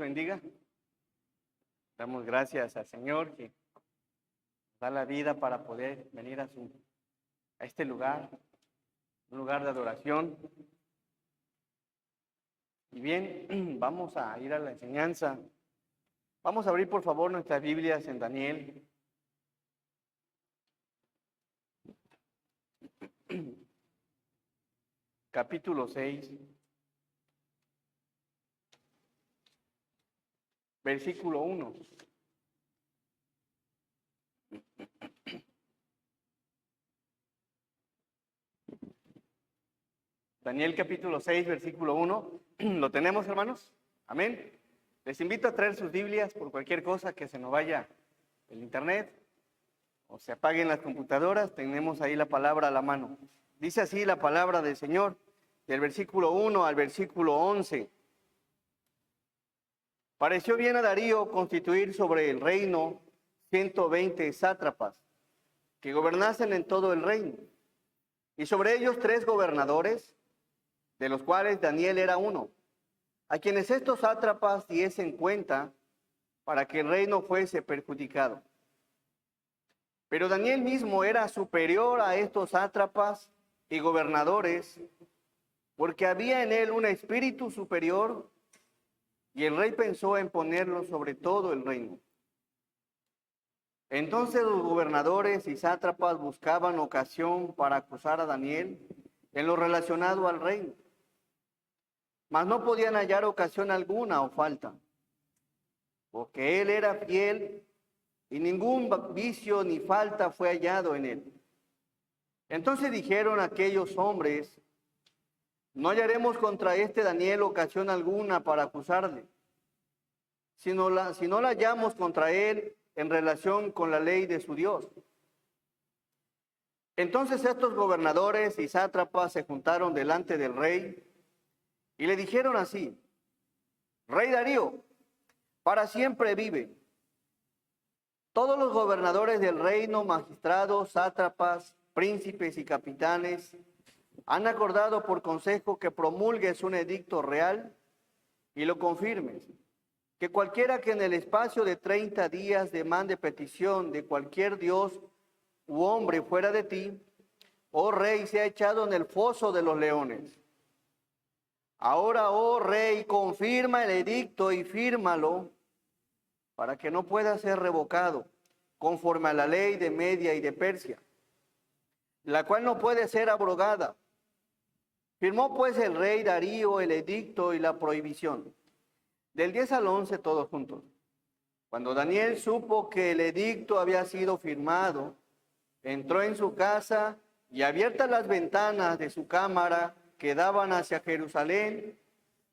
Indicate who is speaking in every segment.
Speaker 1: bendiga. Damos gracias al Señor que nos da la vida para poder venir a este lugar, un lugar de adoración. Y bien, vamos a ir a la enseñanza. Vamos a abrir por favor nuestras Biblias en Daniel. Capítulo 6. Versículo 1. Daniel capítulo 6, versículo 1. ¿Lo tenemos, hermanos? Amén. Les invito a traer sus Biblias por cualquier cosa que se nos vaya el internet o se apaguen las computadoras. Tenemos ahí la palabra a la mano. Dice así la palabra del Señor, del versículo 1 al versículo 11. Pareció bien a Darío constituir sobre el reino 120 sátrapas que gobernasen en todo el reino, y sobre ellos 3 gobernadores, de los cuales Daniel era uno, a quienes estos sátrapas diesen cuenta para que el reino fuese perjudicado. Pero Daniel mismo era superior a estos sátrapas y gobernadores, porque había en él un espíritu superior, y el rey pensó en ponerlo sobre todo el reino. Entonces los gobernadores y sátrapas buscaban ocasión para acusar a Daniel en lo relacionado al reino, mas no podían hallar ocasión alguna o falta, porque él era fiel y ningún vicio ni falta fue hallado en él. Entonces dijeron aquellos hombres: no hallaremos contra este Daniel ocasión alguna para acusarle, si no la hallamos contra él en relación con la ley de su Dios. Entonces estos gobernadores y sátrapas se juntaron delante del rey y le dijeron así: Rey Darío, para siempre vive. Todos los gobernadores del reino, magistrados, sátrapas, príncipes y capitanes, han acordado por consejo que promulgues un edicto real y lo confirmes, que cualquiera que en el espacio de 30 días demande petición de cualquier dios u hombre fuera de ti, oh rey, sea echado en el foso de los leones. Ahora, oh rey, confirma el edicto y fírmalo para que no pueda ser revocado, conforme a la ley de Media y de Persia, la cual no puede ser abrogada. Firmó pues el rey Darío el edicto y la prohibición. Del 10 al 11 todos juntos. Cuando Daniel supo que el edicto había sido firmado, entró en su casa y abiertas las ventanas de su cámara que daban hacia Jerusalén,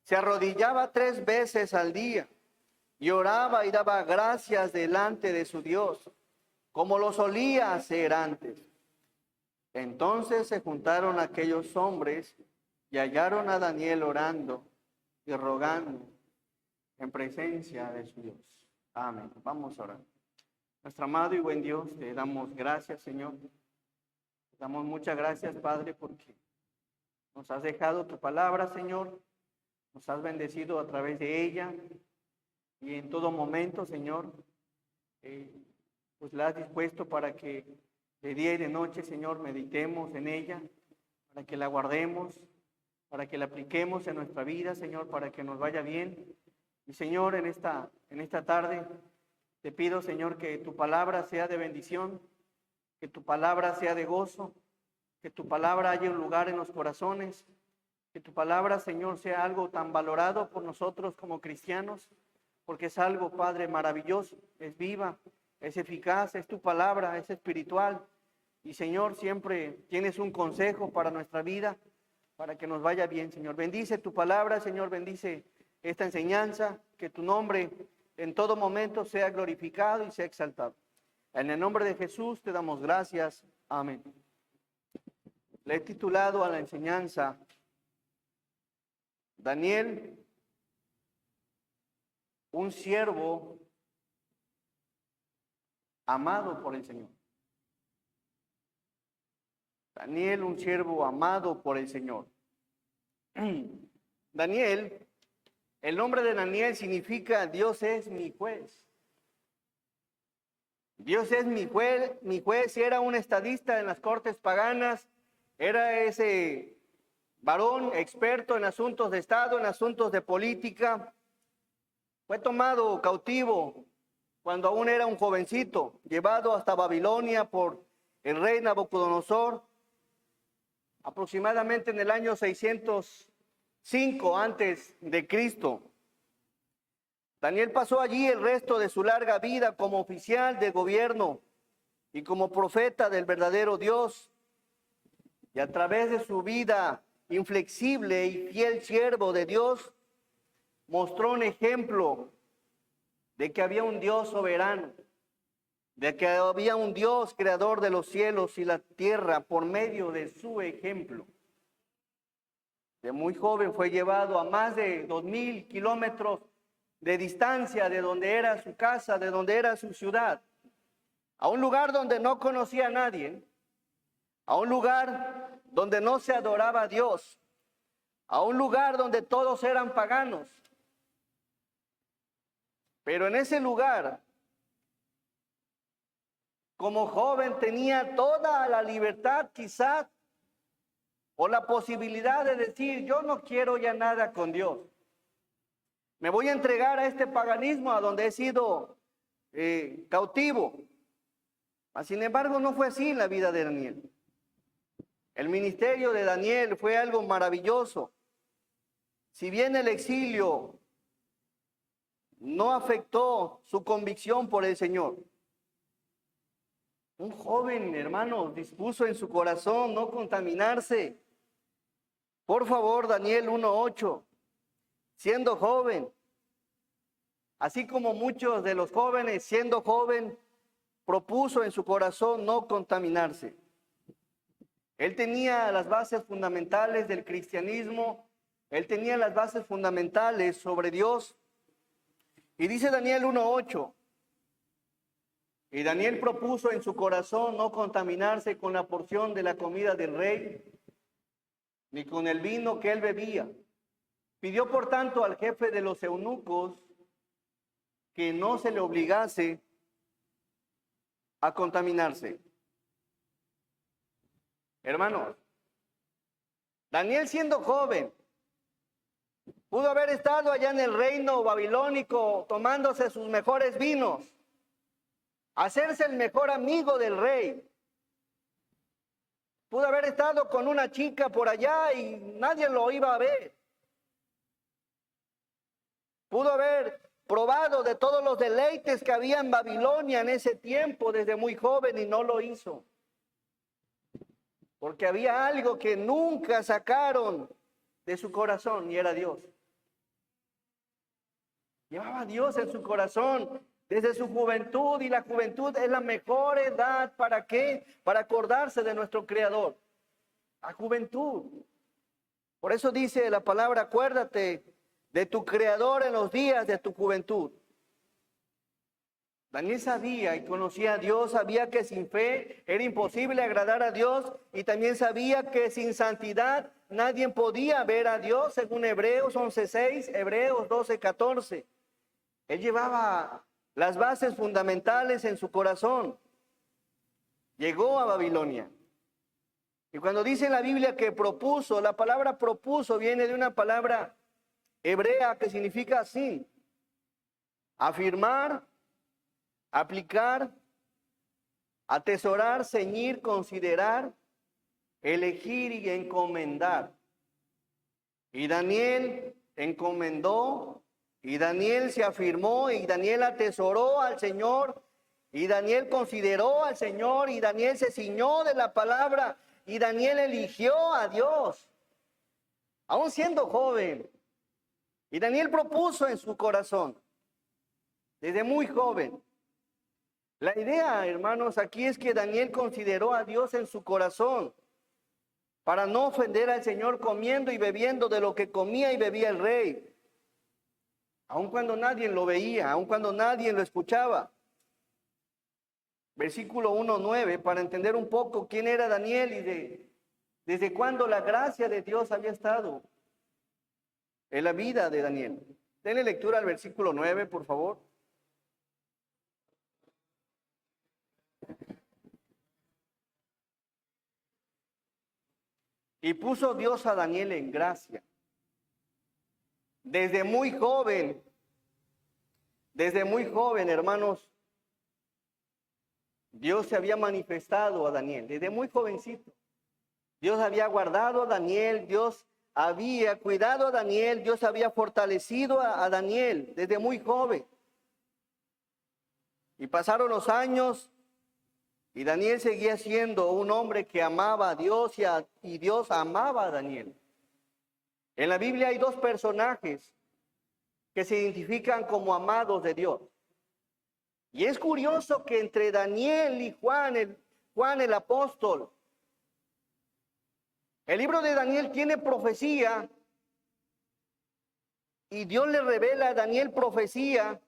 Speaker 1: se arrodillaba 3 veces al día y oraba y daba gracias delante de su Dios, como lo solía hacer antes. Entonces se juntaron aquellos hombres y hallaron a Daniel orando y rogando en presencia de su Dios. Amén. Vamos a orar. Nuestro amado y buen Dios, te damos gracias, Señor. Te damos muchas gracias, Padre, porque nos has dejado tu palabra, Señor. Nos has bendecido a través de ella. Y en todo momento, Señor, pues la has dispuesto para que de día y de noche, Señor, meditemos en ella, para que la guardemos, para que la apliquemos en nuestra vida, Señor, para que nos vaya bien. Y Señor, en esta tarde te pido, Señor, que tu palabra sea de bendición, que tu palabra sea de gozo, que tu palabra haya un lugar en los corazones, que tu palabra, Señor, sea algo tan valorado por nosotros como cristianos, porque es algo, Padre, maravilloso, es viva, es eficaz, es tu palabra, es espiritual. Y Señor, siempre tienes un consejo para nuestra vida, para que nos vaya bien, Señor. Bendice tu palabra, Señor, bendice esta enseñanza, que tu nombre en todo momento sea glorificado y sea exaltado. En el nombre de Jesús te damos gracias. Amén. Le he titulado a la enseñanza Daniel, un siervo amado por el Señor. Daniel, un siervo amado por el Señor. Daniel El nombre de Daniel significa Dios es mi juez. Dios es mi juez, era un estadista en las cortes paganas, era ese varón experto en asuntos de Estado, en asuntos de política. Fue tomado cautivo cuando aún era un jovencito, llevado hasta Babilonia por el rey Nabucodonosor, aproximadamente en el año 605 antes de Cristo. Daniel pasó allí el resto de su larga vida como oficial de gobierno y como profeta del verdadero Dios. Y a través de su vida inflexible y fiel siervo de Dios, mostró un ejemplo de que había un Dios soberano, de que había un Dios creador de los cielos y la tierra por medio de su ejemplo. De muy joven fue llevado a más de 2000 kilómetros de distancia de donde era su casa, de donde era su ciudad, a un lugar donde no conocía a nadie, a un lugar donde no se adoraba a Dios, a un lugar donde todos eran paganos. Pero en ese lugar, como joven, tenía toda la libertad quizás, o la posibilidad de decir, yo no quiero ya nada con Dios. Me voy a entregar a este paganismo a donde he sido cautivo. Sin embargo, no fue así en la vida de Daniel. El ministerio de Daniel fue algo maravilloso. Si bien el exilio no afectó su convicción por el Señor. Un joven, hermano, dispuso en su corazón no contaminarse. Por favor, Daniel 1:8, siendo joven, así como muchos de los jóvenes, siendo joven, propuso en su corazón no contaminarse. Él tenía las bases fundamentales del cristianismo, él tenía las bases fundamentales sobre Dios. Y dice Daniel 1:8, y Daniel propuso en su corazón no contaminarse con la porción de la comida del rey, ni con el vino que él bebía. Pidió por tanto al jefe de los eunucos que no se le obligase a contaminarse. Hermanos, Daniel siendo joven, pudo haber estado allá en el reino babilónico tomándose sus mejores vinos, hacerse el mejor amigo del rey. Pudo haber estado con una chica por allá y nadie lo iba a ver. Pudo haber probado de todos los deleites que había en Babilonia en ese tiempo desde muy joven y no lo hizo. Porque había algo que nunca sacaron de su corazón y era Dios. Llevaba a Dios en su corazón desde su juventud, y la juventud es la mejor edad. ¿Para qué? Para acordarse de nuestro Creador. La juventud. Por eso dice la palabra, acuérdate de tu Creador en los días de tu juventud. Daniel sabía y conocía a Dios, sabía que sin fe era imposible agradar a Dios, y también sabía que sin santidad nadie podía ver a Dios, según Hebreos 11:6, Hebreos 12:14. Él llevaba las bases fundamentales en su corazón. Llegó a Babilonia. Y cuando dice en la Biblia que propuso, la palabra propuso viene de una palabra hebrea que significa así: afirmar, aplicar, atesorar, ceñir, considerar, elegir y encomendar. Y Daniel encomendó, y Daniel se afirmó, y Daniel atesoró al Señor, y Daniel consideró al Señor, y Daniel se ciñó de la palabra, y Daniel eligió a Dios, aún siendo joven. Y Daniel propuso en su corazón, desde muy joven. La idea, hermanos, aquí es que Daniel consideró a Dios en su corazón para no ofender al Señor comiendo y bebiendo de lo que comía y bebía el rey, aun cuando nadie lo veía, aun cuando nadie lo escuchaba. Versículo 1:9, para entender un poco quién era Daniel y desde cuándo la gracia de Dios había estado en la vida de Daniel. Denle lectura al versículo 9, por favor. Y puso Dios a Daniel en gracia. Desde muy joven, hermanos, Dios se había manifestado a Daniel, desde muy jovencito. Dios había guardado a Daniel, Dios había cuidado a Daniel, Dios había fortalecido a Daniel desde muy joven. Y pasaron los años y Daniel seguía siendo un hombre que amaba a Dios y Dios amaba a Daniel. En la Biblia hay dos personajes que se identifican como amados de Dios. Y es curioso que entre Daniel y Juan el apóstol, el libro de Daniel tiene profecía y Dios le revela a Daniel profecía,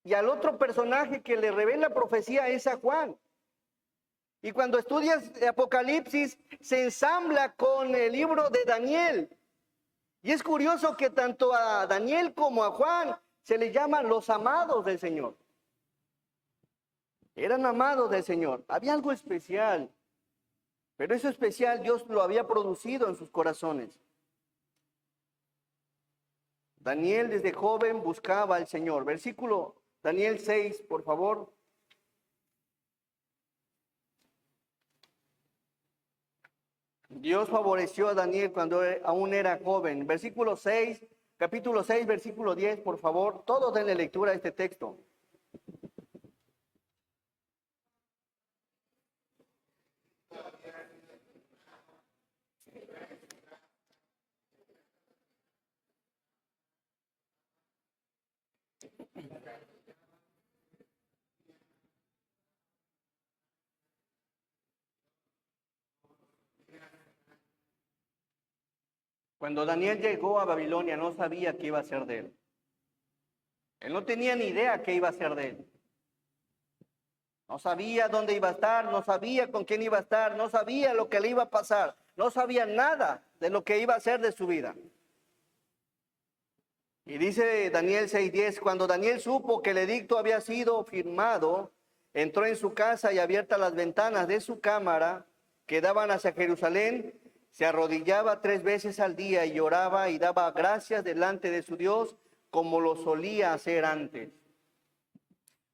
Speaker 1: y al otro personaje que le revela profecía es a Juan. Y cuando estudias Apocalipsis, se ensambla con el libro de Daniel. Y es curioso que tanto a Daniel como a Juan se les llaman los amados del Señor. Eran amados del Señor. Había algo especial, pero eso especial Dios lo había producido en sus corazones. Daniel desde joven buscaba al Señor. Versículo Daniel 6, por favor. Dios favoreció a Daniel cuando aún era joven. Versículo 6, capítulo 6, versículo 10, por favor. Todos denle lectura a este texto. Cuando Daniel llegó a Babilonia no sabía qué iba a ser de él. Él no tenía ni idea qué iba a ser de él. No sabía dónde iba a estar, no sabía con quién iba a estar, no sabía lo que le iba a pasar, no sabía nada de lo que iba a hacer de su vida. Y dice Daniel 6:10, cuando Daniel supo que el edicto había sido firmado, entró en su casa y abiertas las ventanas de su cámara que daban hacia Jerusalén, se arrodillaba 3 veces al día y lloraba y daba gracias delante de su Dios como lo solía hacer antes.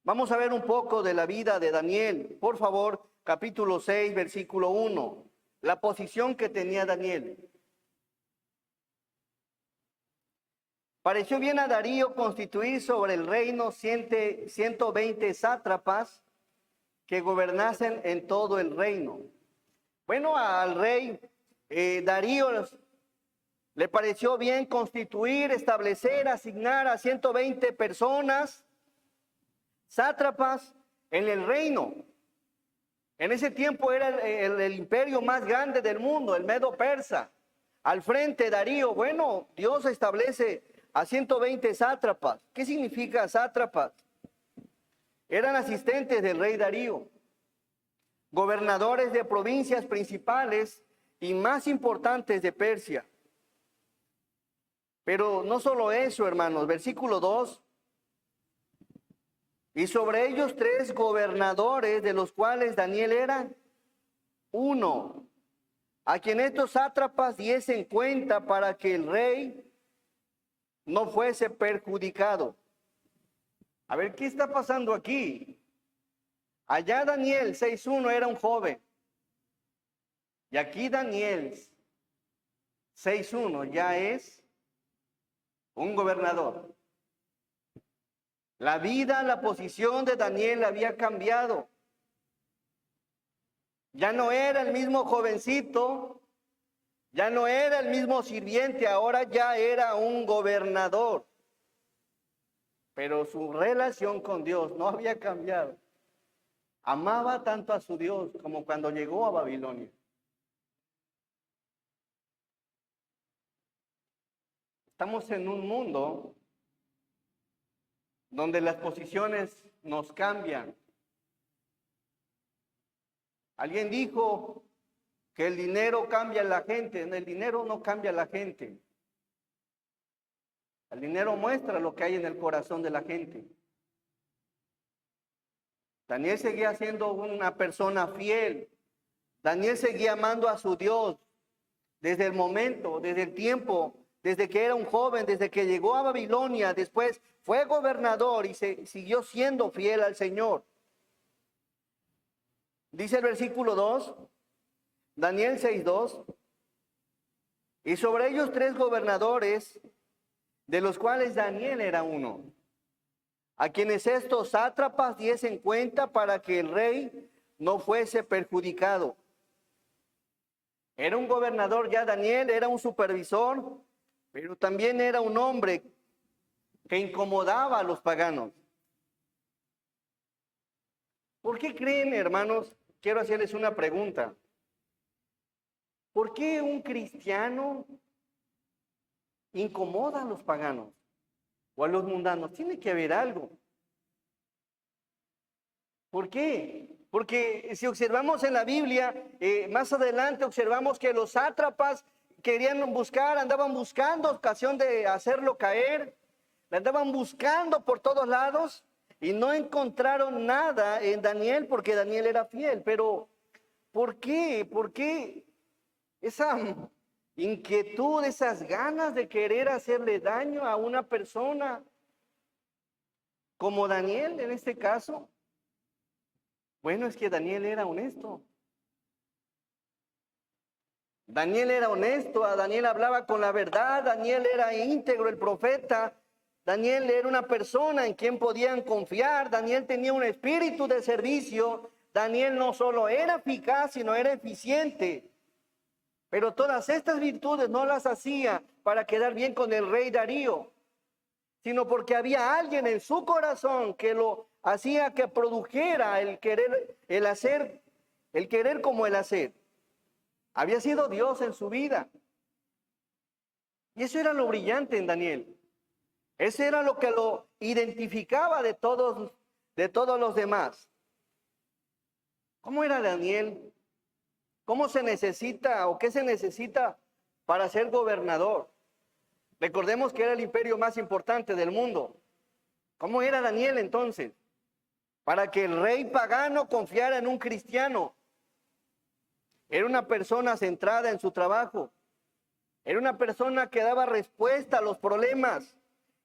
Speaker 1: Vamos a ver un poco de la vida de Daniel. Por favor, capítulo 6, versículo 1. La posición que tenía Daniel. Pareció bien a Darío constituir sobre el reino 120 sátrapas que gobernasen en todo el reino. Bueno, al rey Darío le pareció bien constituir, establecer, asignar a 120 personas, sátrapas, en el reino. En ese tiempo era el imperio más grande del mundo, el Medo-Persa. Al frente Darío, bueno, Dios establece a 120 sátrapas. ¿Qué significa sátrapas? Eran asistentes del rey Darío, gobernadores de provincias principales y más importantes de Persia. Pero no solo eso, hermanos, versículo 2. Y sobre ellos 3 gobernadores, de los cuales Daniel era uno, a quien estos sátrapas diesen cuenta para que el rey no fuese perjudicado. A ver, ¿qué está pasando aquí? Allá Daniel 6:1 era un joven. Y aquí Daniel 6:1 ya es un gobernador. La vida, la posición de Daniel había cambiado. Ya no era el mismo jovencito, ya no era el mismo sirviente, ahora ya era un gobernador. Pero su relación con Dios no había cambiado. Amaba tanto a su Dios como cuando llegó a Babilonia. Estamos en un mundo donde las posiciones nos cambian. Alguien dijo que el dinero cambia a la gente. El dinero no cambia a la gente. El dinero muestra lo que hay en el corazón de la gente. Daniel seguía siendo una persona fiel. Daniel seguía amando a su Dios desde el momento, desde el tiempo, desde que era un joven, desde que llegó a Babilonia, después fue gobernador y siguió siendo fiel al Señor. Dice el versículo 2, Daniel 6:2, y sobre ellos 3 gobernadores, de los cuales Daniel era uno, a quienes estos sátrapas diesen cuenta para que el rey no fuese perjudicado. Era un gobernador ya Daniel, era un supervisor, pero también era un hombre que incomodaba a los paganos. ¿Por qué creen, hermanos? Quiero hacerles una pregunta. ¿Por qué un cristiano incomoda a los paganos o a los mundanos? Tiene que haber algo. ¿Por qué? Porque si observamos en la Biblia, más adelante observamos que los sátrapas andaban buscando ocasión de hacerlo caer, le andaban buscando por todos lados y no encontraron nada en Daniel porque Daniel era fiel. Pero, ¿por qué? ¿Por qué esa inquietud, esas ganas de querer hacerle daño a una persona como Daniel en este caso? Bueno, es que Daniel era honesto. Daniel era honesto, a Daniel hablaba con la verdad, Daniel era íntegro, el profeta. Daniel era una persona en quien podían confiar, Daniel tenía un espíritu de servicio, Daniel no solo era eficaz, sino era eficiente. Pero todas estas virtudes no las hacía para quedar bien con el rey Darío, sino porque había alguien en su corazón que lo hacía que produjera el querer, el hacer, el querer como el hacer. Había sido Dios en su vida. Y eso era lo brillante en Daniel. Eso era lo que lo identificaba de todos los demás. ¿Cómo era Daniel? ¿Cómo se necesita o qué se necesita para ser gobernador? Recordemos que era el imperio más importante del mundo. ¿Cómo era Daniel entonces? Para que el rey pagano confiara en un cristiano. Era una persona centrada en su trabajo. Era una persona que daba respuesta a los problemas.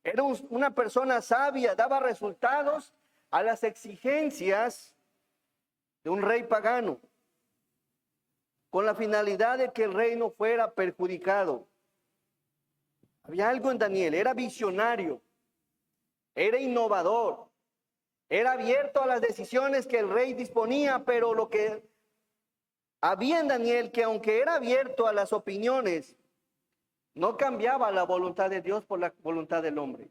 Speaker 1: Era una persona sabia, daba resultados a las exigencias de un rey pagano, con la finalidad de que el rey no fuera perjudicado. Había algo en Daniel, era visionario, era innovador, era abierto a las decisiones que el rey disponía, pero lo que había en Daniel, que aunque era abierto a las opiniones, no cambiaba la voluntad de Dios por la voluntad del hombre.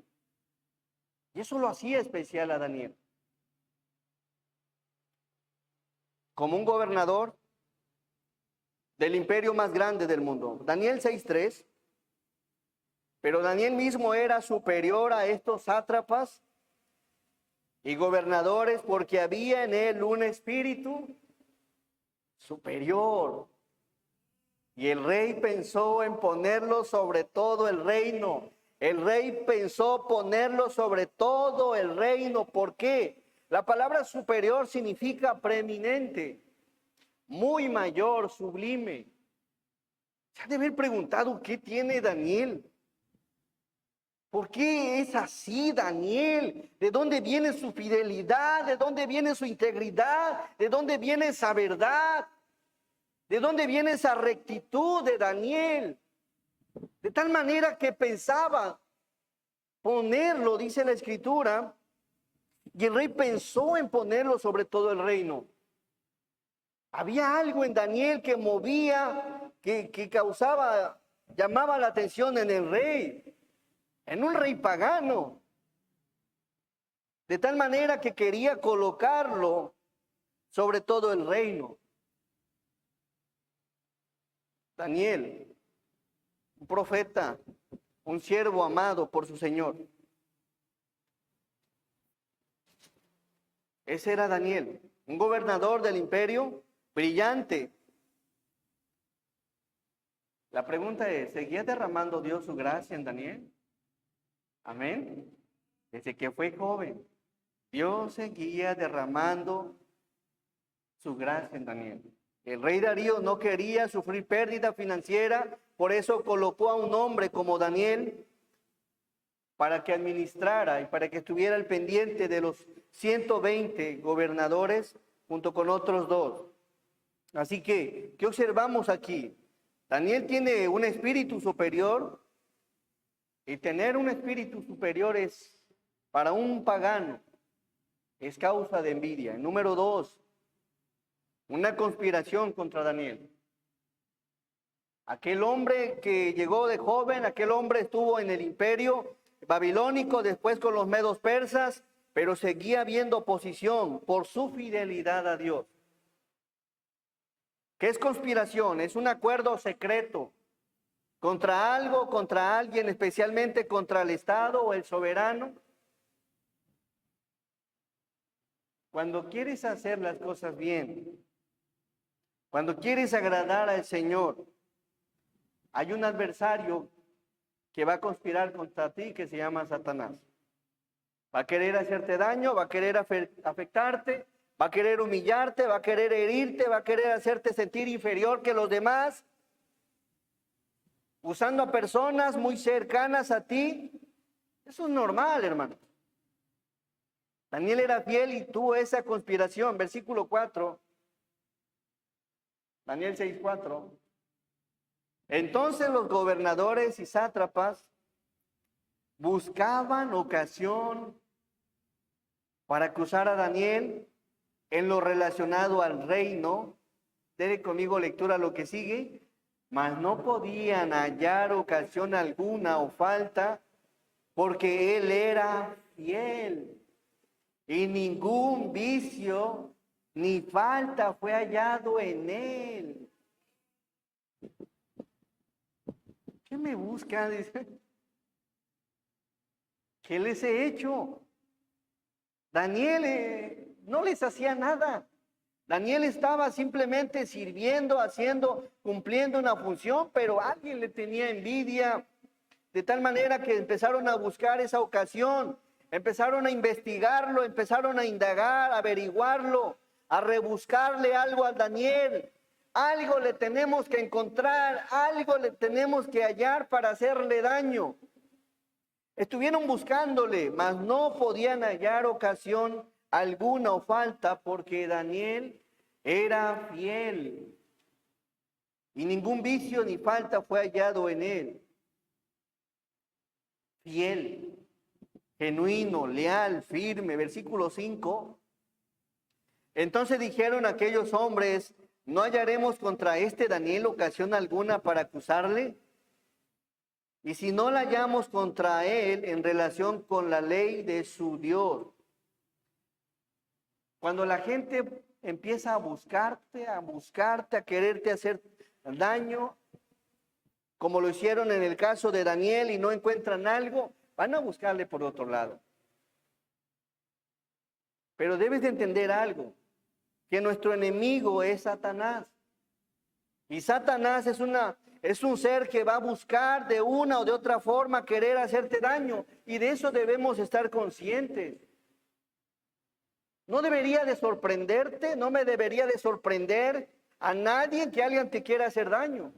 Speaker 1: Y eso lo hacía especial a Daniel. Como un gobernador del imperio más grande del mundo. Daniel 6:3. Pero Daniel mismo era superior a estos sátrapas y gobernadores porque había en él un espíritu superior. Y el rey pensó en ponerlo sobre todo el reino. El rey pensó ponerlo sobre todo el reino. ¿Por qué? La palabra superior significa preeminente, muy mayor, sublime. Se han de haber preguntado qué tiene Daniel. ¿Por qué es así Daniel? ¿De dónde viene su fidelidad? ¿De dónde viene su integridad? ¿De dónde viene esa verdad? ¿De dónde viene esa rectitud de Daniel? De tal manera que pensaba ponerlo, dice la Escritura, y el rey pensó en ponerlo sobre todo el reino. Había algo en Daniel que movía, que causaba, llamaba la atención en el rey, en un rey pagano. De tal manera que quería colocarlo sobre todo el reino. Daniel, un profeta, un siervo amado por su Señor. Ese era Daniel, un gobernador del imperio brillante. La pregunta es, ¿seguía derramando Dios su gracia en Daniel? Amén. Desde que fue joven, Dios seguía derramando su gracia en Daniel. El rey Darío no quería sufrir pérdida financiera, por eso colocó a un hombre como Daniel para que administrara y para que estuviera al pendiente de los 120 gobernadores junto con otros dos. Así que, ¿qué observamos aquí? Daniel tiene un espíritu superior, y tener un espíritu superior es, para un pagano, es causa de envidia. Número 2, una conspiración contra Daniel. Aquel hombre que llegó de joven, aquel hombre estuvo en el imperio babilónico, después con los medos persas, pero seguía habiendo oposición por su fidelidad a Dios. ¿Qué es conspiración? Es un acuerdo secreto contra algo, contra alguien, especialmente contra el Estado o el soberano. Cuando quieres hacer las cosas bien, cuando quieres agradar al Señor, hay un adversario que va a conspirar contra ti que se llama Satanás. Va a querer hacerte daño, va a querer afectarte, va a querer humillarte, va a querer herirte, va a querer hacerte sentir inferior que los demás, usando a personas muy cercanas a ti. Eso es normal, hermano. Daniel era fiel y tuvo esa conspiración. Versículo 4. Daniel 6:4. Entonces los gobernadores y sátrapas buscaban ocasión para acusar a Daniel en lo relacionado al reino. Dele conmigo lectura lo que sigue. Mas no podían hallar ocasión alguna o falta, porque él era fiel, y ningún vicio ni falta fue hallado en él. ¿Qué me busca? Dice. ¿Qué les he hecho? Daniel no les hacía nada. Daniel estaba simplemente sirviendo, haciendo, cumpliendo una función, pero alguien le tenía envidia, de tal manera que empezaron a buscar esa ocasión, empezaron a investigarlo, empezaron a indagar, a averiguarlo, a rebuscarle algo a Daniel. Algo le tenemos que encontrar, algo le tenemos que hallar para hacerle daño. Estuvieron buscándole, mas no podían hallar ocasión alguna o falta, porque Daniel era fiel y ningún vicio ni falta fue hallado en él. Fiel, genuino, leal, firme. Versículo 5. Entonces dijeron aquellos hombres: ¿no hallaremos contra este Daniel ocasión alguna para acusarle? Y si no la hallamos contra él en relación con la ley de su Dios. Cuando la gente empieza a buscarte, a quererte hacer daño, como lo hicieron en el caso de Daniel, y no encuentran algo, van a buscarle por otro lado. Pero debes de entender algo, que nuestro enemigo es Satanás. Y Satanás es un ser que va a buscar de una o de otra forma querer hacerte daño, y de eso debemos estar conscientes. No debería de sorprenderte, no me debería de sorprender a nadie que alguien te quiera hacer daño.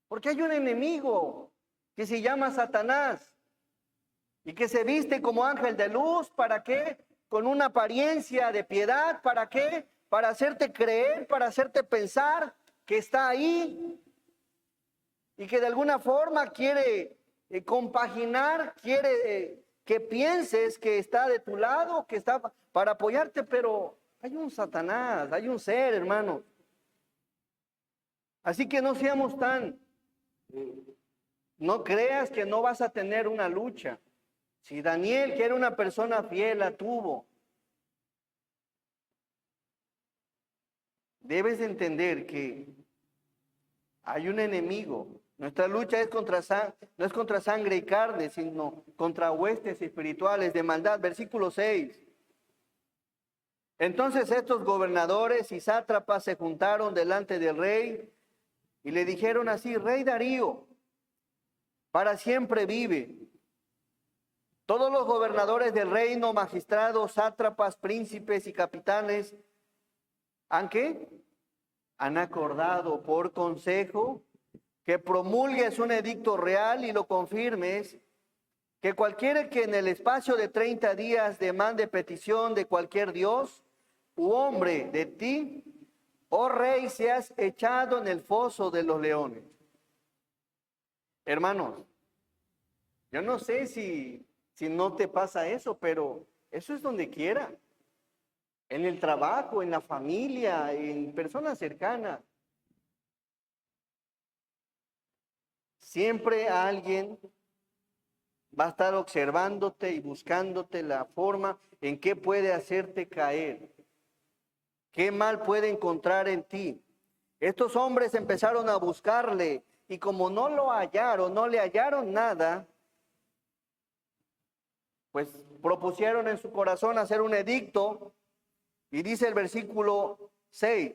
Speaker 1: Porque hay un enemigo que se llama Satanás y que se viste como ángel de luz. ¿Para qué? Con una apariencia de piedad. ¿Para qué? Para hacerte creer, para hacerte pensar que está ahí y que de alguna forma quiere compaginar, quiere que pienses que está de tu lado, que está para apoyarte, pero hay un Satanás, hay un ser, hermano. Así que no seamos tan, no creas que no vas a tener una lucha. Si Daniel, que era una persona fiel, la tuvo, debes de entender que hay un enemigo. Nuestra lucha es no es contra sangre y carne, sino contra huestes espirituales de maldad. Versículo 6. Entonces estos gobernadores y sátrapas se juntaron delante del rey y le dijeron así: Rey Darío, para siempre vive. Todos los gobernadores del reino, magistrados, sátrapas, príncipes y capitanes, ¿han qué? Han acordado por consejo que promulgues un edicto real y lo confirmes, que cualquiera que en el espacio de 30 días demande petición de cualquier dios u hombre de ti, oh rey, seas echado en el foso de los leones. Hermanos, yo no sé si no te pasa eso, pero eso es donde quiera. En el trabajo, en la familia, en personas cercanas. Siempre alguien va a estar observándote y buscándote la forma en que puede hacerte caer. ¿Qué mal puede encontrar en ti? Estos hombres empezaron a buscarle y como no lo hallaron, no le hallaron nada, pues propusieron en su corazón hacer un edicto y dice el versículo 6.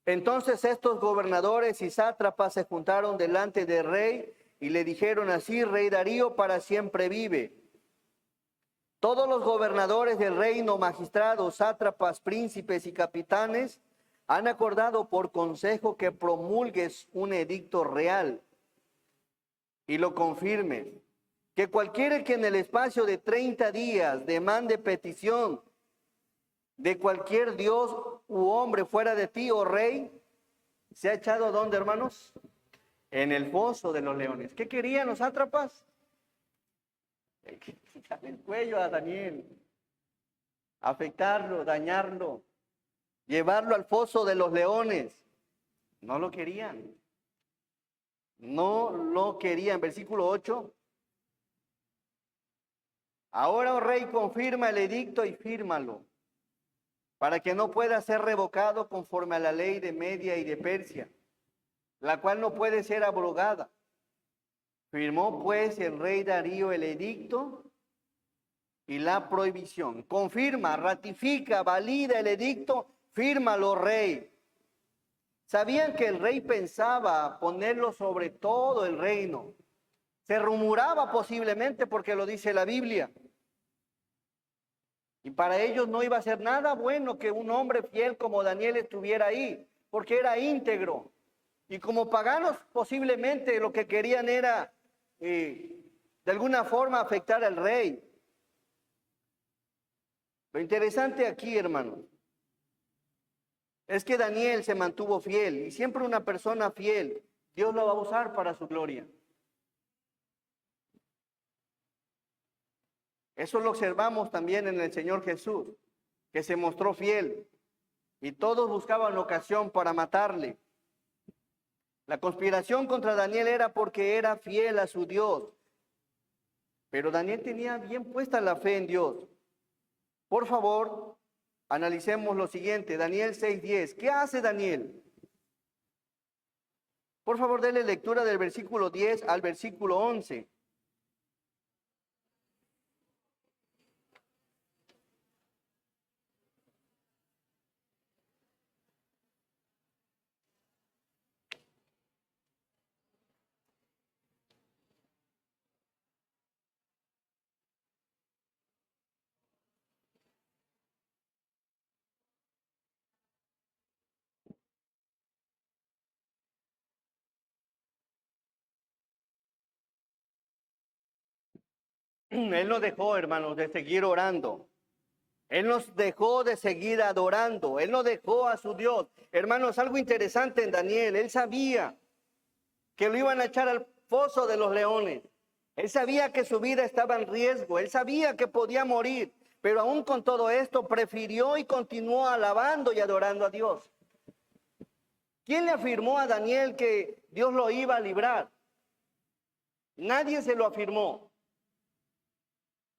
Speaker 1: Entonces estos gobernadores y sátrapas se juntaron delante del rey y le dijeron así: Rey Darío, para siempre vive. Todos los gobernadores del reino, magistrados, sátrapas, príncipes y capitanes han acordado por consejo que promulgues un edicto real y lo confirmes, que cualquiera que en el espacio de 30 días demande petición de cualquier dios u hombre fuera de ti, oh rey, se ha echado ¿dónde, hermanos? En el foso de los leones. ¿Qué querían los sátrapas? Quitarle el cuello a Daniel, afectarlo, dañarlo, llevarlo al foso de los leones. No lo querían. No lo querían. Versículo 8. Ahora, oh rey, confirma el edicto y fírmalo, para que no pueda ser revocado conforme a la ley de Media y de Persia, la cual no puede ser abrogada. Firmó pues el rey Darío el edicto y la prohibición. Confirma, ratifica, valida el edicto, fírmalo, rey. Sabían que el rey pensaba ponerlo sobre todo el reino. Se rumoraba posiblemente, porque lo dice la Biblia. Y para ellos no iba a ser nada bueno que un hombre fiel como Daniel estuviera ahí, porque era íntegro. Y como paganos posiblemente lo que querían era de alguna forma afectar al rey. Lo interesante aquí, hermanos, es que Daniel se mantuvo fiel, y siempre una persona fiel, Dios lo va a usar para su gloria. Eso lo observamos también en el Señor Jesús, que se mostró fiel, y todos buscaban ocasión para matarle. La conspiración contra Daniel era porque era fiel a su Dios, pero Daniel tenía bien puesta la fe en Dios. Por favor, analicemos lo siguiente, Daniel 6:10. ¿Qué hace Daniel? Por favor, denle lectura del versículo 10 al versículo 11. Él no dejó, hermanos, de seguir orando. Él nos dejó de seguir adorando. Él no dejó a su Dios. Hermanos, algo interesante en Daniel. Él sabía que lo iban a echar al foso de los leones. Él sabía que su vida estaba en riesgo. Él sabía que podía morir. Pero aún con todo esto, prefirió y continuó alabando y adorando a Dios. ¿Quién le afirmó a Daniel que Dios lo iba a librar? Nadie se lo afirmó.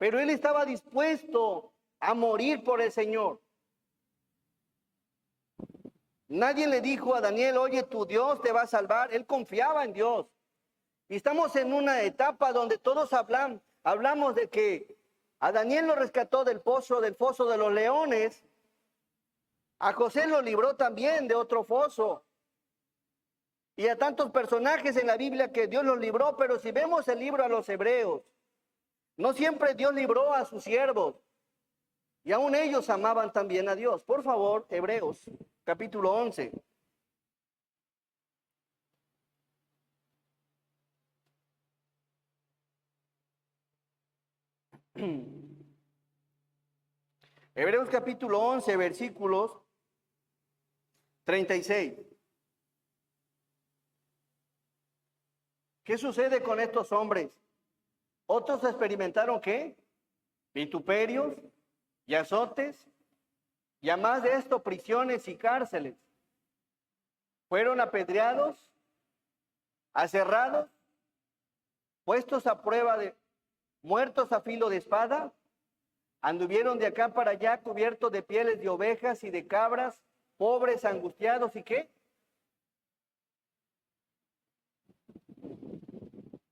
Speaker 1: Pero él estaba dispuesto a morir por el Señor. Nadie le dijo a Daniel: oye, tu Dios te va a salvar. Él confiaba en Dios. Y estamos en una etapa donde todos hablamos de que a Daniel lo rescató del foso de los leones. A José lo libró también de otro foso. Y a tantos personajes en la Biblia que Dios los libró. Pero si vemos el libro a los Hebreos, No siempre Dios libró a sus siervos y aún ellos amaban también a Dios. Por favor, Hebreos, capítulo 11. Hebreos capítulo 11, versículos 36. ¿Qué sucede con estos hombres? Otros experimentaron ¿qué? Vituperios y azotes, y además de esto, prisiones y cárceles. Fueron apedreados, aserrados, puestos a prueba de muertos a filo de espada, anduvieron de acá para allá cubiertos de pieles de ovejas y de cabras, pobres, angustiados y ¿qué?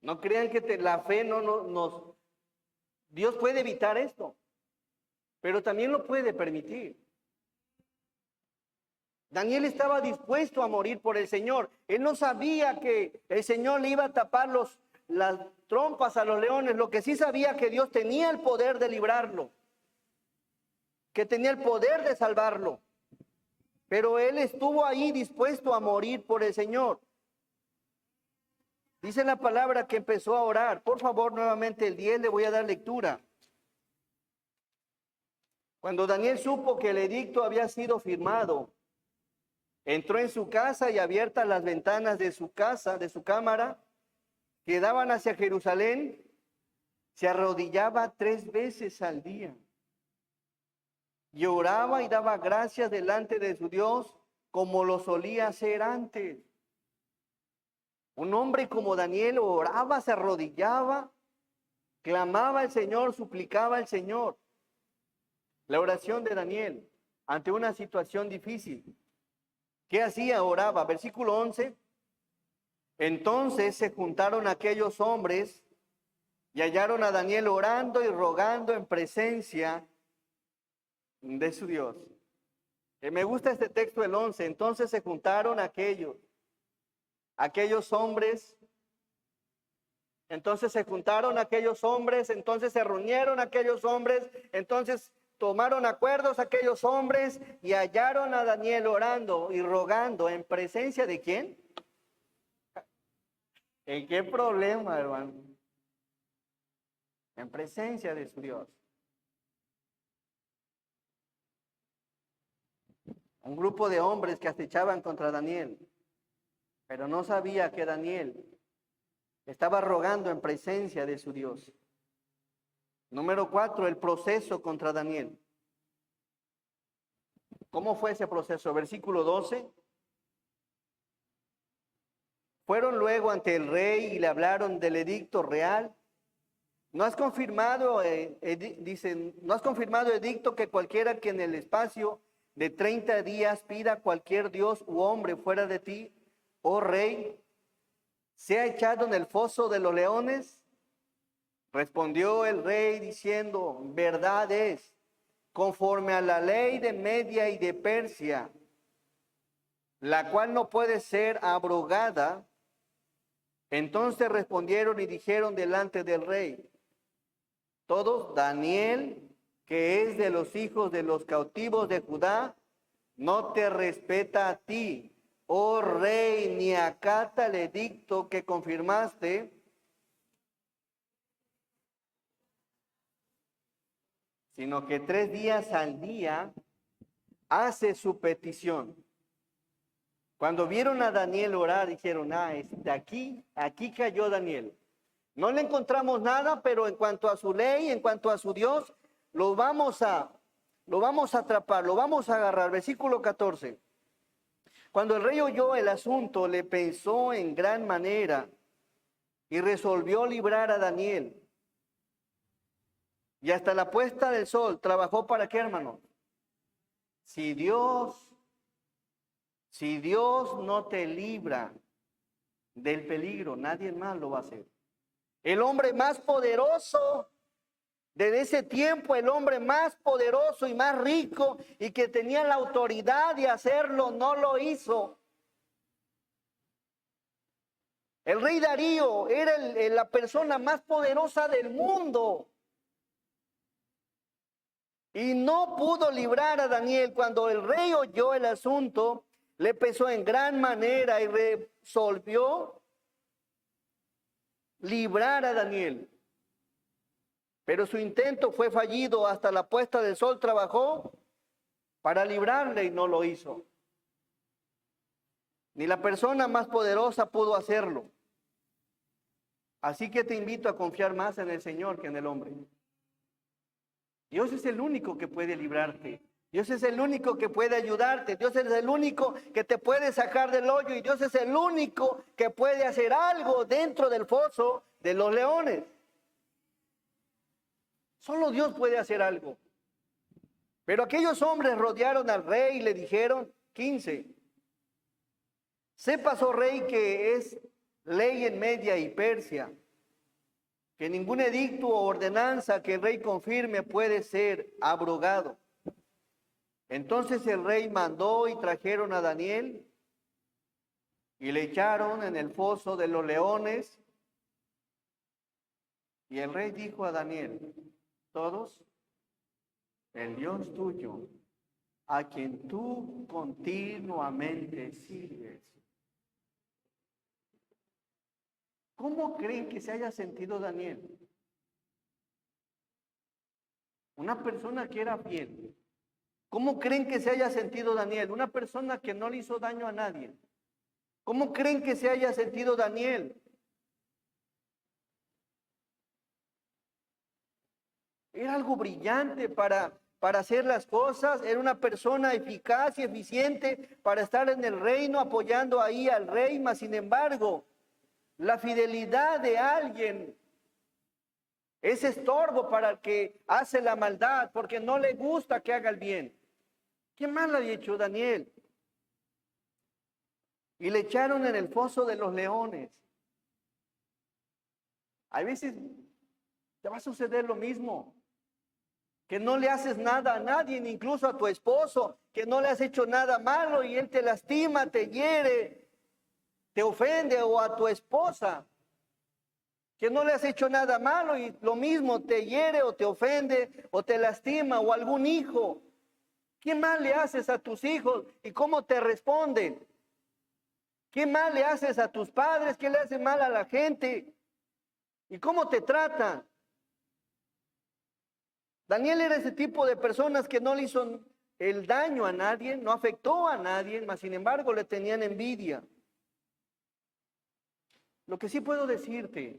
Speaker 1: No crean que la fe nos... Dios puede evitar esto, pero también lo puede permitir. Daniel estaba dispuesto a morir por el Señor. Él no sabía que el Señor le iba a tapar las trompas a los leones. Lo que sí sabía que Dios tenía el poder de librarlo, que tenía el poder de salvarlo. Pero él estuvo ahí dispuesto a morir por el Señor. Dice la palabra que empezó a orar. Por favor, nuevamente el 10 le voy a dar lectura. Cuando Daniel supo que el edicto había sido firmado, entró en su casa y abiertas las ventanas de su casa, de su cámara, que daban hacia Jerusalén, se arrodillaba 3 veces al día. Y oraba y daba gracias delante de su Dios como lo solía hacer antes. Un hombre como Daniel oraba, se arrodillaba, clamaba al Señor, suplicaba al Señor. La oración de Daniel ante una situación difícil. ¿Qué hacía? Oraba. Versículo 11. Entonces se juntaron aquellos hombres y hallaron a Daniel orando y rogando en presencia de su Dios. Me gusta este texto, el 11. Entonces se juntaron aquellos hombres. Entonces se juntaron aquellos hombres, entonces se reunieron aquellos hombres, entonces tomaron acuerdos aquellos hombres y hallaron a Daniel orando y rogando en presencia de ¿quién? ¿En qué problema, hermano? En presencia de su Dios. Un grupo de hombres que acechaban contra Daniel, pero no sabía que Daniel estaba rogando en presencia de su Dios. Número 4, el proceso contra Daniel. ¿Cómo fue ese proceso? Versículo 12. Fueron luego ante el rey y le hablaron del edicto real. ¿No has confirmado, dicen, no has confirmado edicto que cualquiera que en el espacio de 30 días pida cualquier dios u hombre fuera de ti, oh rey, sea echado en el foso de los leones? Respondió el rey diciendo, verdad es, conforme a la ley de Media y de Persia, la cual no puede ser abrogada. Entonces respondieron y dijeron delante del rey, todos, Daniel, que es de los hijos de los cautivos de Judá, no te respeta a ti, oh rey, ni acata el edicto que confirmaste, sino que 3 días al día hace su petición. Cuando vieron a Daniel orar, dijeron, aquí cayó Daniel. No le encontramos nada, pero en cuanto a su ley, en cuanto a su Dios, lo vamos a atrapar, lo vamos a agarrar. Versículo 14. Cuando el rey oyó el asunto, le pensó en gran manera y resolvió librar a Daniel. Y hasta la puesta del sol, ¿trabajó para qué, hermano? Si Dios no te libra del peligro, nadie más lo va a hacer. El hombre más poderoso de ese tiempo, el hombre más poderoso y más rico y que tenía la autoridad de hacerlo, no lo hizo. El rey Darío era la persona más poderosa del mundo. Y no pudo librar a Daniel. Cuando el rey oyó el asunto, le pesó en gran manera y resolvió librar a Daniel. Pero su intento fue fallido. Hasta la puesta del sol trabajó para librarle y no lo hizo. Ni la persona más poderosa pudo hacerlo. Así que te invito a confiar más en el Señor que en el hombre. Dios es el único que puede librarte. Dios es el único que puede ayudarte. Dios es el único que te puede sacar del hoyo. Y Dios es el único que puede hacer algo dentro del foso de los leones. Solo Dios puede hacer algo. Pero aquellos hombres rodearon al rey y le dijeron, 15. Sepas, oh rey, que es ley en Media y Persia, que ningún edicto o ordenanza que el rey confirme puede ser abrogado. Entonces el rey mandó y trajeron a Daniel y le echaron en el foso de los leones. Y el rey dijo a Daniel, todos, el Dios tuyo, a quien tú continuamente sirves. ¿Cómo creen que se haya sentido Daniel? Una persona que era fiel. ¿Cómo creen que se haya sentido Daniel? Una persona que no le hizo daño a nadie. ¿Cómo creen que se haya sentido Daniel? Era algo brillante para hacer las cosas. Era una persona eficaz y eficiente para estar en el reino apoyando ahí al rey. Mas sin embargo, la fidelidad de alguien es estorbo para el que hace la maldad, porque no le gusta que haga el bien. ¿Qué mal había hecho Daniel? Y le echaron en el foso de los leones. A veces te va a suceder lo mismo, que no le haces nada a nadie, ni incluso a tu esposo, que no le has hecho nada malo y él te lastima, te hiere, te ofende, o a tu esposa, que no le has hecho nada malo y lo mismo te hiere o te ofende o te lastima, o algún hijo. ¿Qué mal le haces a tus hijos y cómo te responden? ¿Qué mal le haces a tus padres? ¿Qué le hace mal a la gente? ¿Y cómo te tratan? Daniel era ese tipo de personas que no le hizo el daño a nadie, no afectó a nadie, mas sin embargo le tenían envidia. Lo que sí puedo decirte,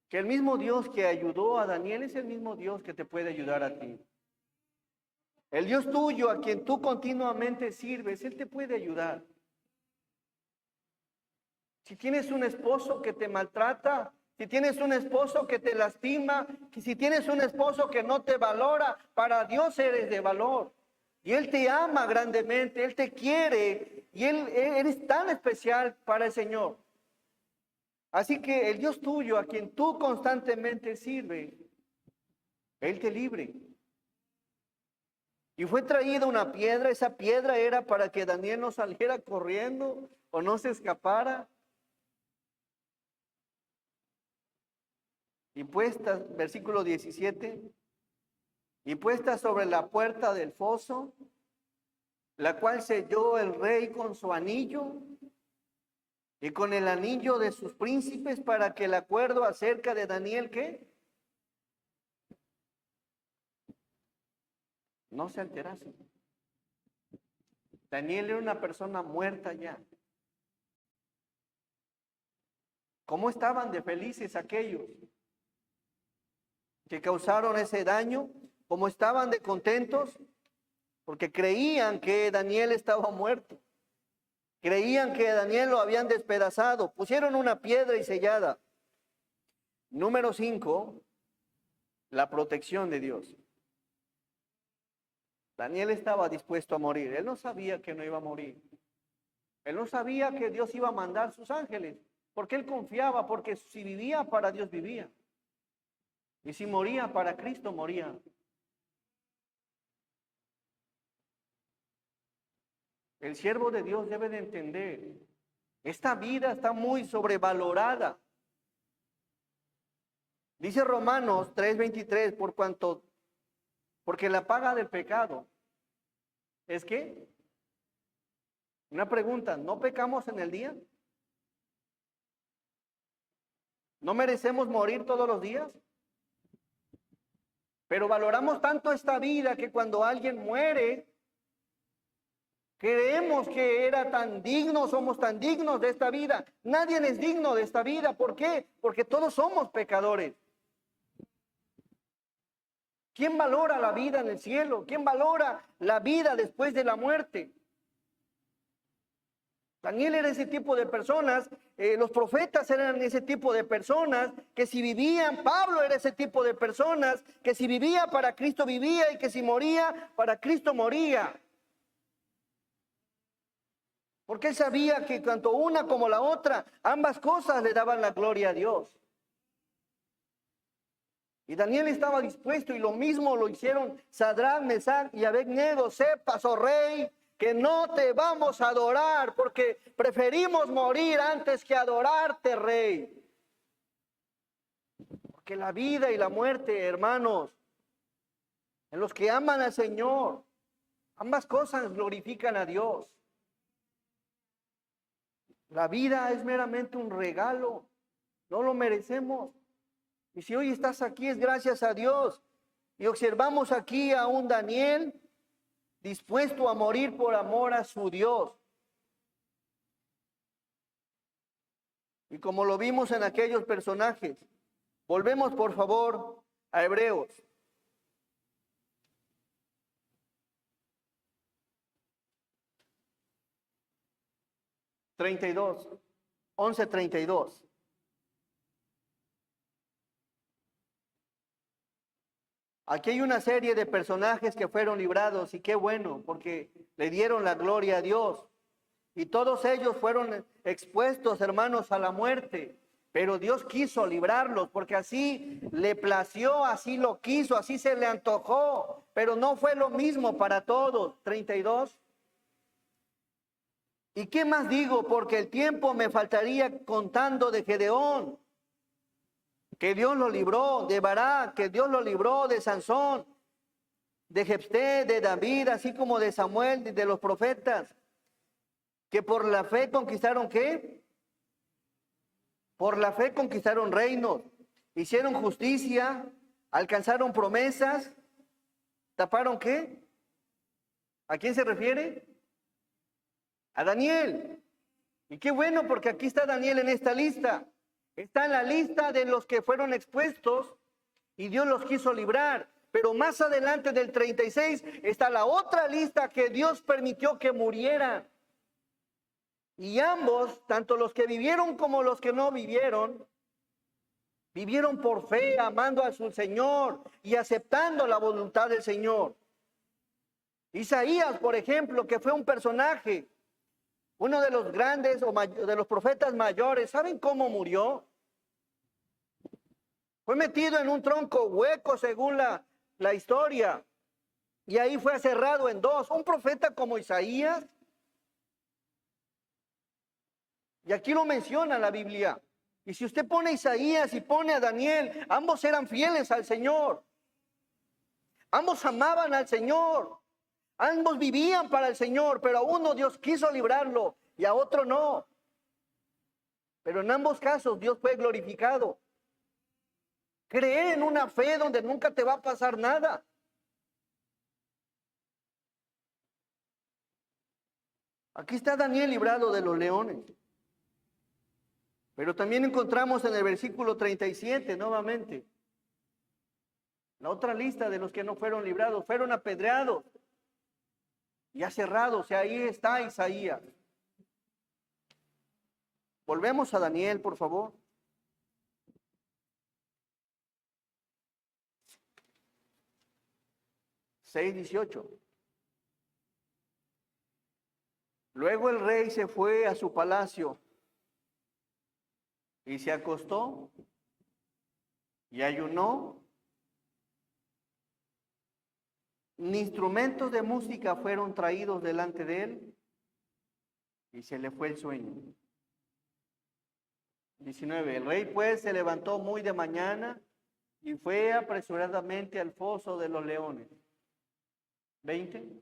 Speaker 1: que el mismo Dios que ayudó a Daniel es el mismo Dios que te puede ayudar a ti. El Dios tuyo, a quien tú continuamente sirves, Él te puede ayudar. Si tienes un esposo que te maltrata, si tienes un esposo que te lastima, si tienes un esposo que no te valora, para Dios eres de valor. Y Él te ama grandemente, Él te quiere y Él eres tan especial para el Señor. Así que el Dios tuyo, a quien tú constantemente sirves, Él te libre. Y fue traída una piedra. Esa piedra era para que Daniel no saliera corriendo o no se escapara. Y puesta, versículo 17, y puesta sobre la puerta del foso, la cual selló el rey con su anillo y con el anillo de sus príncipes, para que el acuerdo acerca de Daniel, ¿qué? No se alterase. Daniel era una persona muerta ya. ¿Cómo estaban de felices aquellos que causaron ese daño? ¿Cómo estaban de contentos? Porque creían que Daniel estaba muerto. Creían que Daniel lo habían despedazado. Pusieron una piedra y sellada. Número 5, la protección de Dios. Daniel estaba dispuesto a morir. Él no sabía que no iba a morir. Él no sabía que Dios iba a mandar sus ángeles. Porque él confiaba, porque si vivía para Dios vivía. Y si moría para Cristo moría. El siervo de Dios debe de entender, esta vida está muy sobrevalorada. Dice Romanos 3:23, por cuanto Porque la paga del pecado es que, una pregunta, ¿no pecamos en el día? ¿No merecemos morir todos los días? Pero valoramos tanto esta vida que cuando alguien muere, creemos que era tan digno, somos tan dignos de esta vida. Nadie es digno de esta vida. ¿Por qué? Porque todos somos pecadores. ¿Quién valora la vida en el cielo? ¿Quién valora la vida después de la muerte? Daniel era ese tipo de personas, los profetas eran ese tipo de personas, que si vivían, Pablo era ese tipo de personas, que si vivía para Cristo vivía y que si moría para Cristo moría. Porque él sabía que tanto una como la otra, ambas cosas le daban la gloria a Dios. Y Daniel estaba dispuesto y lo mismo lo hicieron Sadrach, Mesach y Abednego. Sepas, oh rey, que no te vamos a adorar porque preferimos morir antes que adorarte, rey. Porque la vida y la muerte, hermanos, en los que aman al Señor, ambas cosas glorifican a Dios. La vida es meramente un regalo, no lo merecemos. Y si hoy estás aquí es gracias a Dios. Y observamos aquí a un Daniel dispuesto a morir por amor a su Dios. Y como lo vimos en aquellos personajes, volvemos por favor a Hebreos. (32) 11:32. Aquí hay una serie de personajes que fueron librados y qué bueno, porque le dieron la gloria a Dios. Y todos ellos fueron expuestos, hermanos, a la muerte. Pero Dios quiso librarlos porque así le plació, así lo quiso, así se le antojó. Pero no fue lo mismo para todos. 32. ¿Y qué más digo? Porque el tiempo me faltaría contando de Gedeón, que Dios lo libró, de Barak, que Dios lo libró, de Sansón, de Jefté, de David, así como de Samuel, de los profetas, que por la fe conquistaron ¿qué? Por la fe conquistaron reinos, hicieron justicia, alcanzaron promesas, taparon ¿qué? ¿A quién se refiere? A Daniel. Y qué bueno, porque aquí está Daniel en esta lista. Está en la lista de los que fueron expuestos y Dios los quiso librar. Pero más adelante del 36 está la otra lista que Dios permitió que murieran. Y ambos, tanto los que vivieron como los que no vivieron, vivieron por fe, amando a su Señor y aceptando la voluntad del Señor. Isaías, por ejemplo, que fue un personaje, uno de los grandes o de los profetas mayores, ¿saben cómo murió? Fue metido en un tronco hueco según la historia. Y ahí fue cerrado en dos. Un profeta como Isaías. Y aquí lo menciona la Biblia. Y si usted pone a Isaías y pone a Daniel, ambos eran fieles al Señor. Ambos amaban al Señor. Ambos vivían para el Señor, pero a uno Dios quiso librarlo y a otro no. Pero en ambos casos Dios fue glorificado. Creer en una fe donde nunca te va a pasar nada. Aquí está Daniel librado de los leones. Pero también encontramos en el versículo 37 nuevamente la otra lista de los que no fueron librados, fueron apedreados y aserrados. Y ahí está Isaías. Volvemos a Daniel, por favor. (6:18). Luego el rey se fue a su palacio y se acostó y ayunó. Ni instrumentos de música fueron traídos delante de él y se le fue el sueño. 19. El rey pues se levantó muy de mañana y fue apresuradamente al foso de los leones. 20.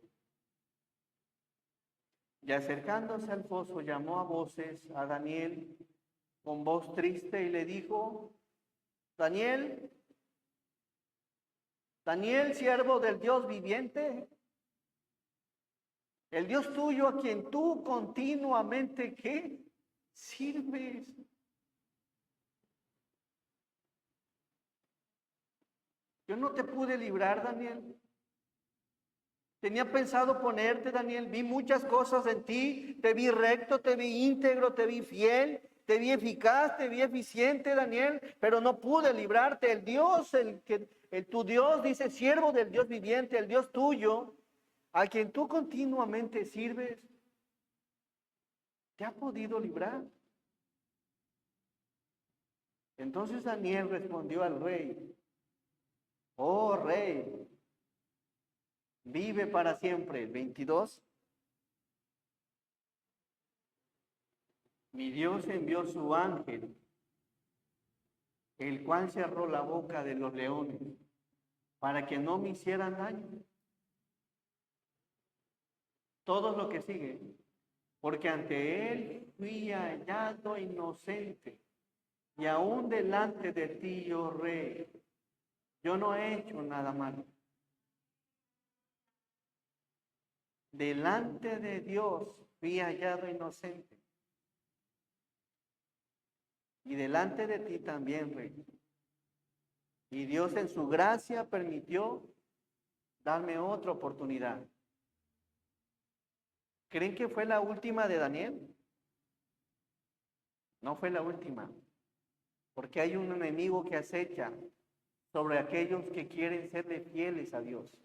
Speaker 1: Y acercándose al foso, llamó a voces a Daniel con voz triste y le dijo: Daniel, Daniel, siervo del Dios viviente, el Dios tuyo a quien tú continuamente, ¿qué? Sirves. Yo no te pude librar, Daniel. Tenía pensado ponerte, Daniel. Vi muchas cosas en ti. Te vi recto, te vi íntegro, te vi fiel, te vi eficaz, te vi eficiente, Daniel. Pero no pude librarte. El Dios, tu Dios, dice, siervo del Dios viviente, el Dios tuyo, a quien tú continuamente sirves, ¿te ha podido librar? Entonces Daniel respondió al rey: oh rey, vive para siempre. 22. Mi Dios envió su ángel, el cual cerró la boca de los leones, para que no me hicieran daño. Todo lo que sigue. Porque ante él fui hallado inocente, y aún delante de ti, oh rey, yo no he hecho nada malo. Delante de Dios fui hallado inocente, y delante de ti también, rey. Y Dios en su gracia permitió darme otra oportunidad. ¿Creen que fue la última de Daniel? No fue la última, porque hay un enemigo que acecha sobre aquellos que quieren serle fieles a Dios.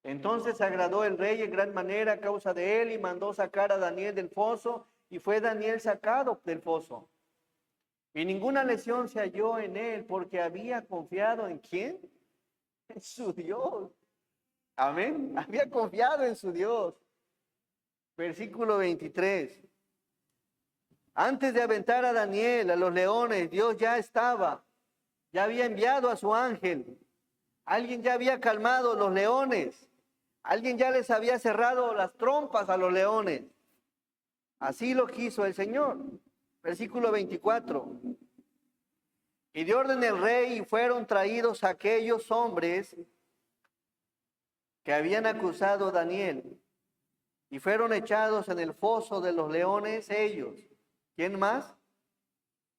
Speaker 1: Entonces agradó el rey en gran manera a causa de él y mandó sacar a Daniel del foso, y fue Daniel sacado del foso. Y ninguna lesión se halló en él, porque había confiado ¿en quién? En su Dios. Amén. Había confiado en su Dios. Versículo 23. Antes de aventar a Daniel a los leones, Dios ya había enviado a su ángel. Alguien ya había calmado los leones. Alguien ya les había cerrado las trompas a los leones. Así lo quiso el Señor. Versículo 24. Y dio orden el rey, y fueron traídos aquellos hombres que habían acusado a Daniel, y fueron echados en el foso de los leones ellos. ¿Quién más?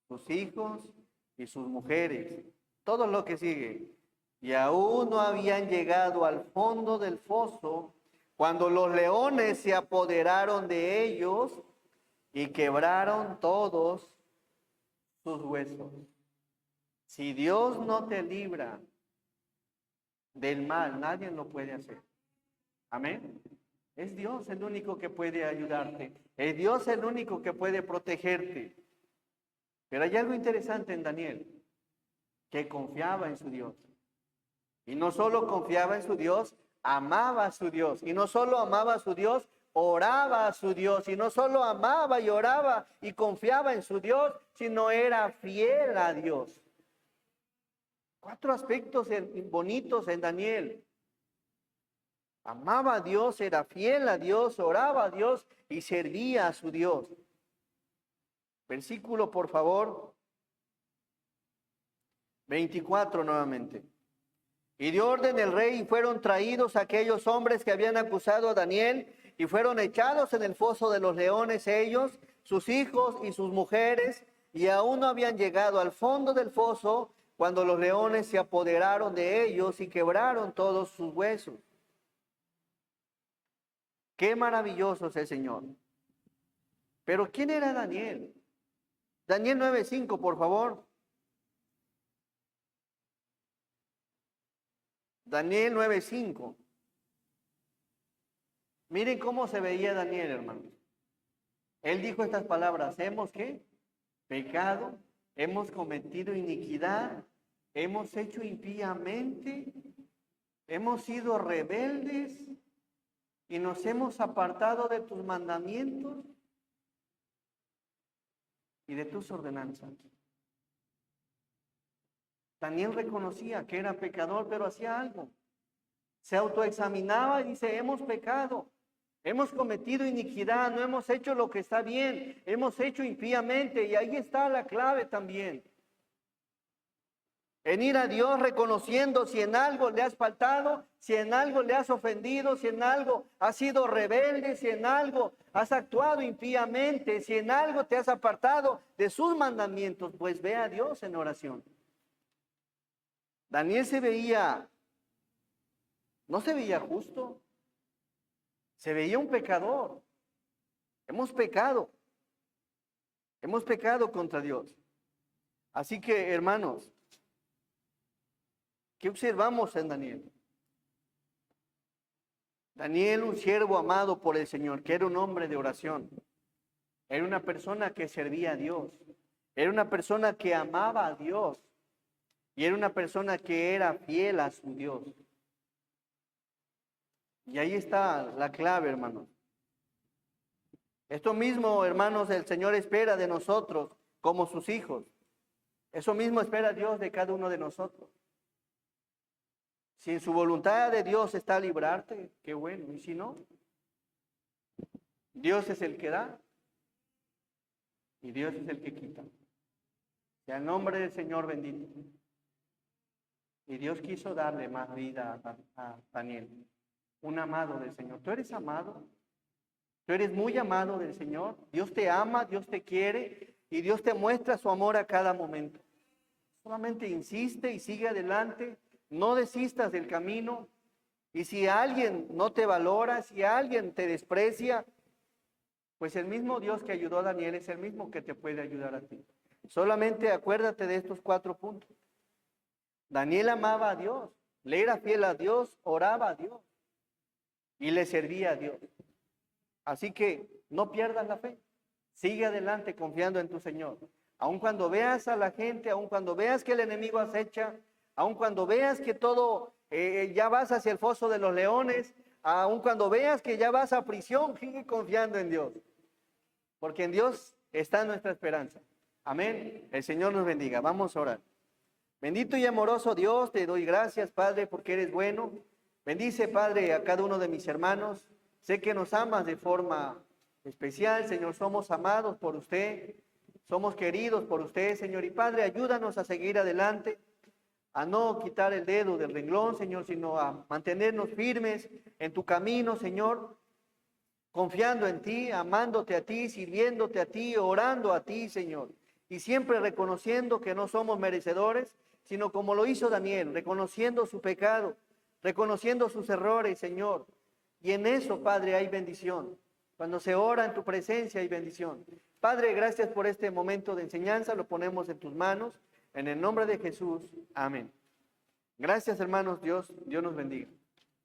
Speaker 1: Sus hijos y sus mujeres. Todo lo que sigue. Y aún no habían llegado al fondo del foso cuando los leones se apoderaron de ellos y quebraron todos sus huesos. Si Dios no te libra del mal, nadie lo puede hacer. Amén. Es Dios el único que puede ayudarte. Es Dios el único que puede protegerte. Pero hay algo interesante en Daniel, que confiaba en su Dios. Y no solo confiaba en su Dios, amaba a su Dios. Y no solo amaba a su Dios, oraba a su Dios. Y no solo amaba y oraba y confiaba en su Dios, sino era fiel a Dios. 4 aspectos bonitos en Daniel. Amaba a Dios, era fiel a Dios, oraba a Dios y servía a su Dios. Versículo, por favor. 24 nuevamente. Y dio orden el rey, y fueron traídos aquellos hombres que habían acusado a Daniel, y fueron echados en el foso de los leones ellos, sus hijos y sus mujeres, y aún no habían llegado al fondo del foso cuando los leones se apoderaron de ellos y quebraron todos sus huesos. Qué maravilloso es el Señor. Pero ¿quién era Daniel? Daniel 9:5, por favor. Daniel 9:5. Miren cómo se veía Daniel, hermanos. Él dijo estas palabras: ¿hemos qué? Pecado, hemos cometido iniquidad, hemos hecho impíamente, hemos sido rebeldes y nos hemos apartado de tus mandamientos y de tus ordenanzas. Daniel reconocía que era pecador, pero hacía algo. Se autoexaminaba y dice, hemos pecado, hemos cometido iniquidad, no hemos hecho lo que está bien, hemos hecho impíamente. Y ahí está la clave también. En ir a Dios reconociendo si en algo le has faltado, si en algo le has ofendido, si en algo has sido rebelde, si en algo has actuado impíamente, si en algo te has apartado de sus mandamientos, pues ve a Dios en oración. Daniel no se veía justo, se veía un pecador. Hemos pecado contra Dios. Así que, hermanos, ¿qué observamos en Daniel? Daniel, un siervo amado por el Señor, que era un hombre de oración. Era una persona que servía a Dios. Era una persona que amaba a Dios. Y era una persona que era fiel a su Dios. Y ahí está la clave, hermanos. Esto mismo, hermanos, el Señor espera de nosotros como sus hijos. Eso mismo espera Dios de cada uno de nosotros. Si en su voluntad de Dios está librarte, qué bueno. Y si no, Dios es el que da y Dios es el que quita. Sea el nombre del Señor bendito. Y Dios quiso darle más vida a Daniel, un amado del Señor. ¿Tú eres amado? ¿Tú eres muy amado del Señor? Dios te ama, Dios te quiere y Dios te muestra su amor a cada momento. Solamente insiste y sigue adelante. No desistas del camino. Y si alguien no te valora, si alguien te desprecia, pues el mismo Dios que ayudó a Daniel es el mismo que te puede ayudar a ti. Solamente acuérdate de estos 4 puntos. Daniel amaba a Dios, le era fiel a Dios, oraba a Dios y le servía a Dios. Así que no pierdas la fe. Sigue adelante confiando en tu Señor. Aun cuando veas a la gente, aun cuando veas que el enemigo acecha, aun cuando veas que todo ya vas hacia el foso de los leones, aun cuando veas que ya vas a prisión, sigue confiando en Dios. Porque en Dios está nuestra esperanza. Amén. El Señor nos bendiga. Vamos a orar. Bendito y amoroso Dios, te doy gracias, Padre, porque eres bueno. Bendice, Padre, a cada uno de mis hermanos. Sé que nos amas de forma especial, Señor. Somos amados por usted. Somos queridos por usted, Señor. Y Padre, ayúdanos a seguir adelante, a no quitar el dedo del renglón, Señor, sino a mantenernos firmes en tu camino, Señor, confiando en ti, amándote a ti, sirviéndote a ti, orando a ti, Señor, y siempre reconociendo que no somos merecedores, sino como lo hizo Daniel, reconociendo su pecado, reconociendo sus errores, Señor. Y en eso, Padre, hay bendición. Cuando se ora en tu presencia hay bendición. Padre, gracias por este momento de enseñanza, lo ponemos en tus manos. En el nombre de Jesús, amén. Gracias, hermanos, Dios nos bendiga.